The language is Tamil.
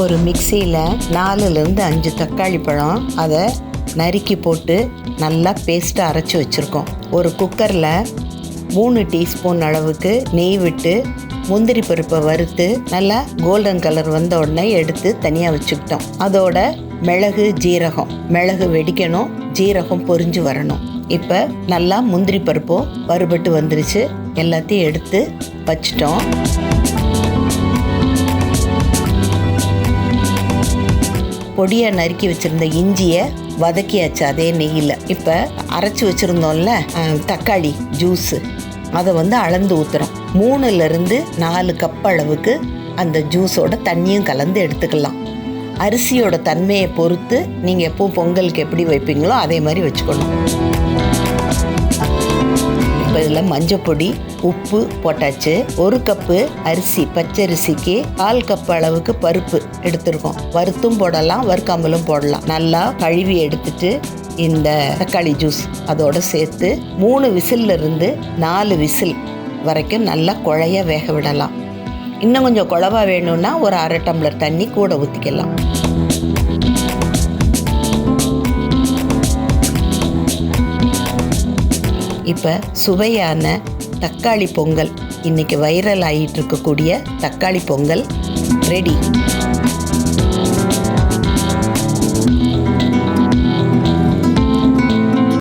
ஒரு மிக்சியில் 4லேருந்து 5 தக்காளி பழம் அதை நறுக்கி போட்டு நல்லா பேஸ்ட்டாக அரைச்சி வச்சுருக்கோம். ஒரு குக்கரில் 3 டீஸ்பூன் அளவுக்கு நெய் விட்டு முந்திரி பருப்பை வறுத்து நல்லா கோல்டன் கலர் வந்த உடனே எடுத்து தனியாக வச்சுக்கிட்டோம். அதோட மிளகு வெடிக்கணும், ஜீரகம் பொரிஞ்சு வரணும். இப்போ நல்லா முந்திரி பருப்பும் வறுபட்டு வந்துருச்சு. எல்லாத்தையும் எடுத்து வச்சிட்டோம். பொடியை நறுக்கி வச்சுருந்த இஞ்சியை வதக்கியாச்சு அதே நெய்யில். இப்போ அரைச்சி வச்சுருந்தோம்ல தக்காளி ஜூஸு, அதை அளந்து ஊற்றுறோம். 3லேருந்து 4 கப் அளவுக்கு அந்த ஜூஸோட தண்ணியும் கலந்து எடுத்துக்கலாம். அரிசியோட தன்மையை பொறுத்து நீங்கள் எப்போ பொங்கலுக்கு எப்படி வைப்பீங்களோ அதே மாதிரி வச்சுக்கணும். இப்போ இதில் மஞ்சப்பொடி, உப்பு போட்டாச்சு. 1 கப்பு அரிசி, பச்சரிசிக்கு 1/4 கப் அளவுக்கு பருப்பு எடுத்துருக்கோம். வறுத்தும் போடலாம், வறுக்காமலும் போடலாம். நல்லா கழுவி எடுத்துட்டு இந்த தக்காளி ஜூஸ் அதோடு சேர்த்து 3 விசில்லிருந்து 4 விசில் வரைக்கும் நல்லா குழைய வேக விடலாம். இன்னும் கொஞ்சம் குழவா வேணும்னா ஒரு 1/2 டம்ளர் தண்ணி கூட ஊற்றிக்கலாம். இப்போ சுவையான தக்காளி பொங்கல், இன்றைக்கி வைரல் ஆகிட்டு இருக்கக்கூடிய தக்காளி பொங்கல் ரெடி.